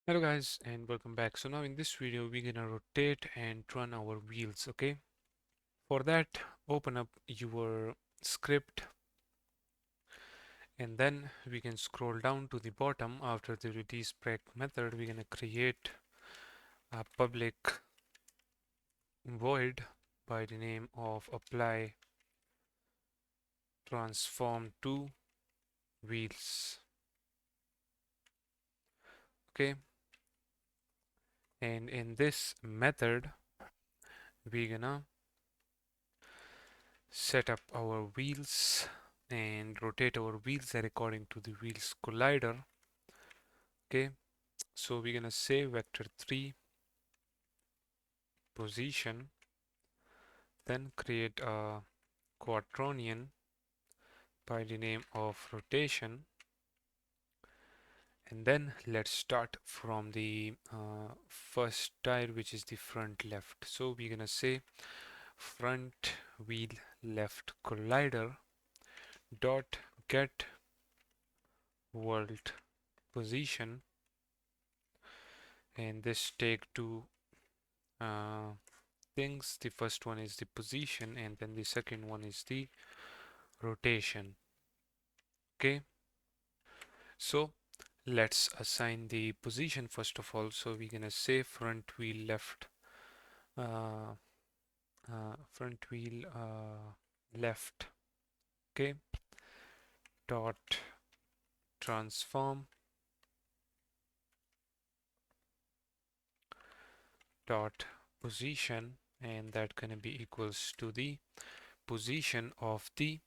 Hello guys and welcome back. So now in this video we're gonna rotate and run our wheels, okay? For that, open up your script and then we can scroll down to the bottom. After the release break method, we're gonna create a public void by the name of apply transform to wheels, okay? And in this method we're gonna set up our wheels and rotate our wheels according to the wheels collider. Okay, so we're gonna say vector3 position, then create a quaternion by the name of rotation, and then let's start from the first tire, which is the front left. So we're gonna say front wheel left collider dot get world position, and this take two uh, things. The first one is the position and then the second one is the rotation. Okay, so let's assign the position first of all. So we're gonna say front wheel left uh, left, okay, dot transform dot position, and that gonna be equals to the position of the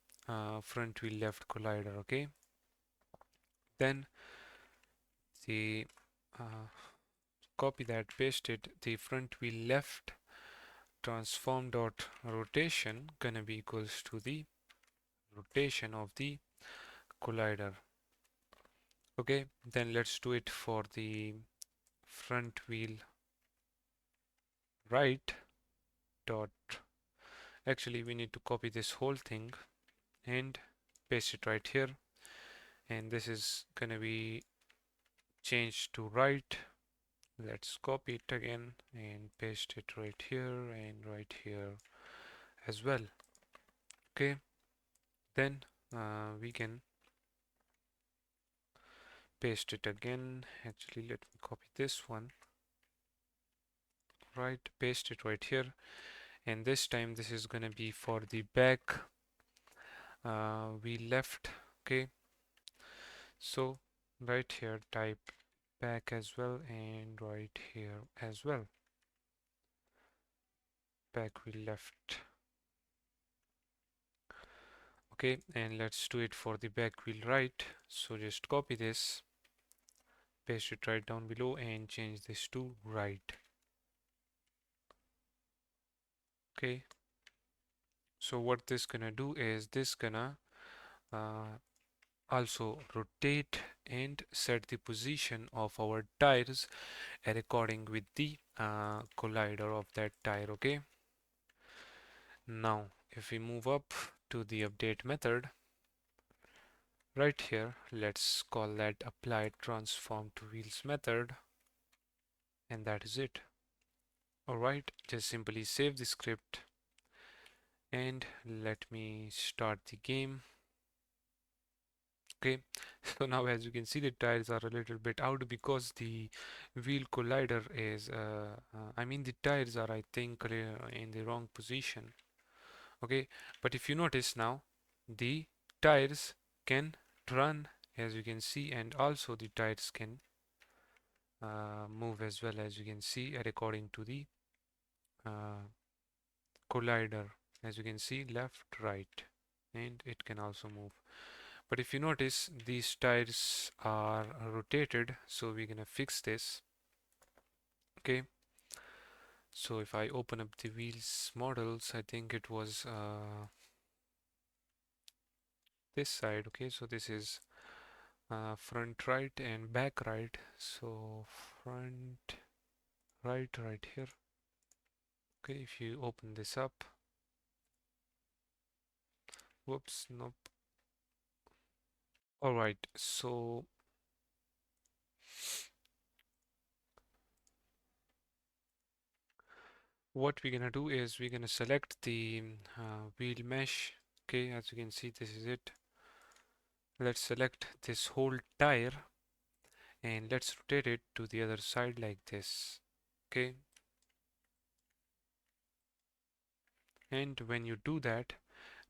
front wheel left collider. Okay, then the copy that, paste it, the front wheel left transform dot rotation gonna be equals to the rotation of the collider. Okay, then let's do it for the front wheel right dot, actually we need to copy this whole thing and paste it right here, and this is gonna be changed to right. Let's copy it again and paste it right here and right here as well. Okay, then we can paste it again. Actually, let me copy this one, right, paste it right here, and this time this is gonna be for the back wheel left. Okay, so right here type back as well, and right here as well, back wheel left. Okay, and let's do it for the back wheel right. So just copy this, paste it right down below and change this to right. Okay, so what this gonna do is this gonna uh, also rotate and set the position of our tires according with the collider of that tire. Okay, now if we move up to the update method right here, let's call that apply transform to wheels method, and that is it. Alright, just simply save the script and let me start the game. Okay, so now as you can see the tires are a little bit out because the wheel collider is I mean the tires are, I think, in the wrong position. Okay, but if you notice now the tires can run, as you can see, and also the tires can move as well, as you can see, according to the uh, collider, as you can see, left, right, and it can also move. But if you notice these tires are rotated, so we're gonna fix this. Okay, so if I open up the wheels models, I think it was this side. Okay, so this is front right and back right, so front right here. Okay, if you open this up, whoops, nope. All right, so What we're gonna do is we're gonna select the wheel mesh. Okay, as you can see, this is it. Let's select this whole tire and let's rotate it to the other side like this. Okay, and when you do that,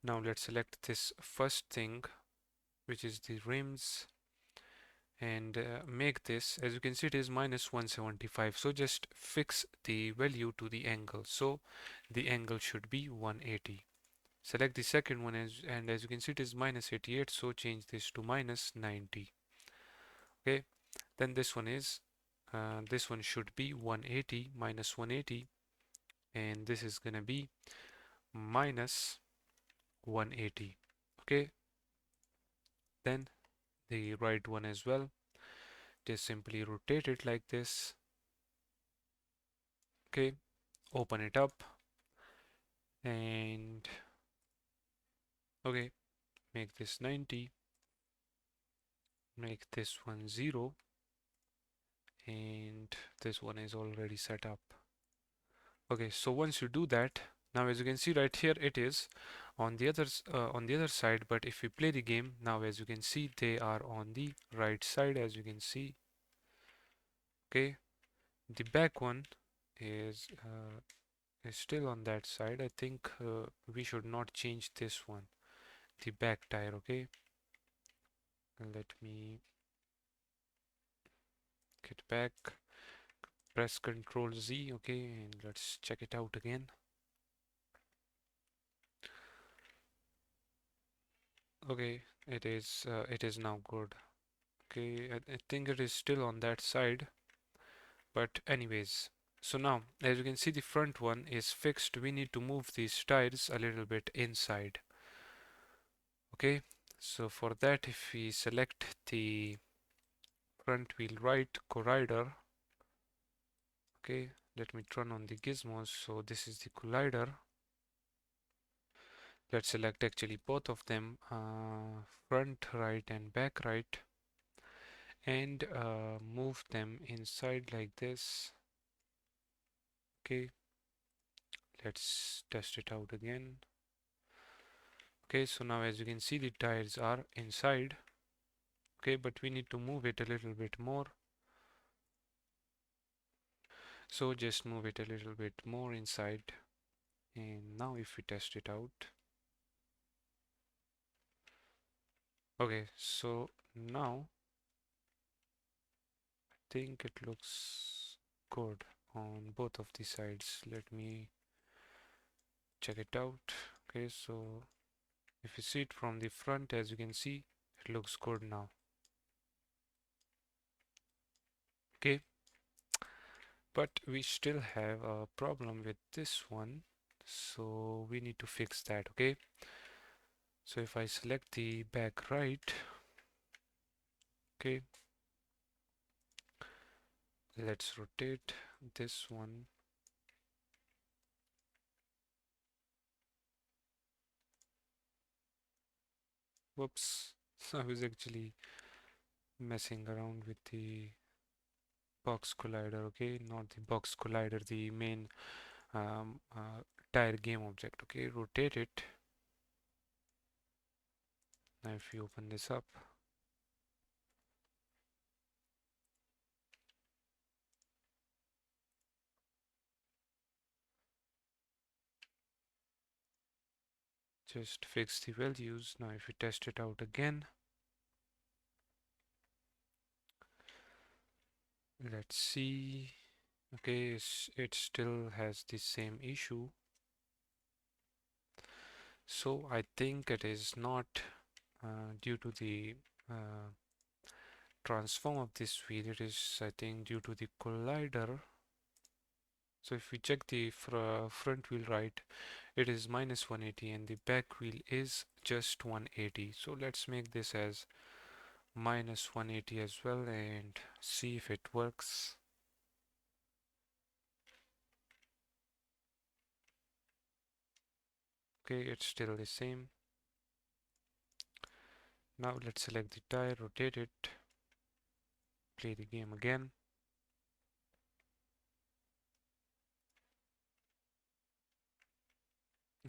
now let's select this first thing, which is the rims, and make this, as you can see, it is minus 175. So just fix the value to the angle, so the angle should be 180. Select the second one, and as you can see, it is minus 88, so change this to minus 90. Okay, then this one should be 180 minus 180, and this is gonna be minus 180. Okay, then the right one as well, just simply rotate it like this. Okay, open it up, and okay, make this 90, make this one 0, and this one is already set up. Okay, so once you do that, now as you can see right here, it is on the other side, but if we play the game now, as you can see, they are on the right side, as you can see. Okay, the back one is still on that side. I think we should not change this one, the back tire. Okay, let me get back, press Ctrl Z. Okay, and let's check it out again. Okay, it is now good. Okay, I think it is still on that side, but anyways, so now as you can see, the front one is fixed. We need to move these tires a little bit inside. Okay, so for that, if we select the front wheel right collider, okay, let me turn on the gizmos. So this is the collider. Let's select actually both of them, front right and back right, and move them inside like this. Okay, let's test it out again. Okay, so now as you can see, the tires are inside. Okay, but we need to move it a little bit more. So just move it a little bit more inside. And now if we test it out. Okay, so now I think it looks good on both of the sides. Let me check it out. Okay, so if you see it from the front, as you can see, it looks good now. Okay, but we still have a problem with this one, so we need to fix that. Okay, so if I select the back right, okay, let's rotate this one. Whoops, I was actually messing around with the box collider. Okay, not the box collider, the main tire game object. Okay, rotate it. Now if you open this up, just fix the values. Now if you test it out again, let's see. Okay, it still has the same issue. So I think it is not due to the transform of this wheel. It is, I think, due to the collider. So if we check the front wheel right, it is minus 180 and the back wheel is just 180. So let's make this as minus 180 as well and see if it works. Okay, it's still the same. Now let's select the tire, rotate it, play the game again.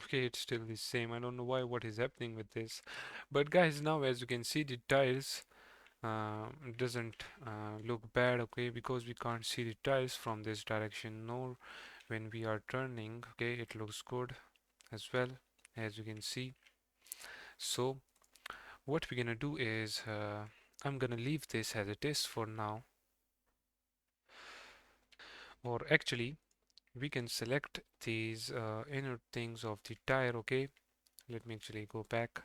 Okay, it's still the same. I don't know why, what is happening with this. But guys, now as you can see, the tires doesn't look bad, okay, because we can't see the tires from this direction, nor when we are turning. Okay, it looks good as well, as you can see. So what we're gonna do is I'm gonna leave this as it is for now, or actually we can select these inner things of the tire. Okay, let me actually go back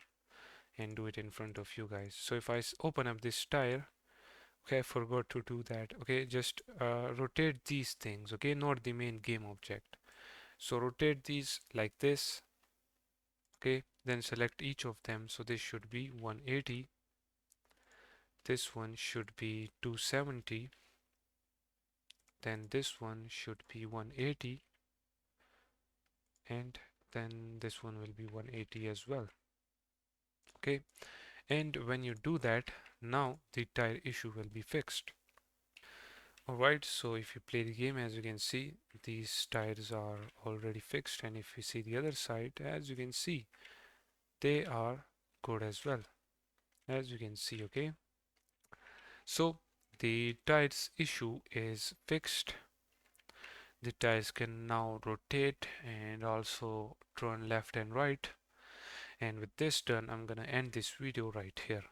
and do it in front of you guys. So if I open up this tire, okay, I forgot to do that. Okay, just rotate these things, okay, not the main game object. So rotate these like this, okay, then select each of them. So this should be 180, this one should be 270, then this one should be 180, and then this one will be 180 as well. Okay, and when you do that, now the tire issue will be fixed. Alright, so if you play the game, as you can see, these tires are already fixed, and if you see the other side, as you can see, they are good as well, as you can see. Okay, so the tires issue is fixed. The tires can now rotate and also turn left and right. And with this done, I'm gonna end this video right here.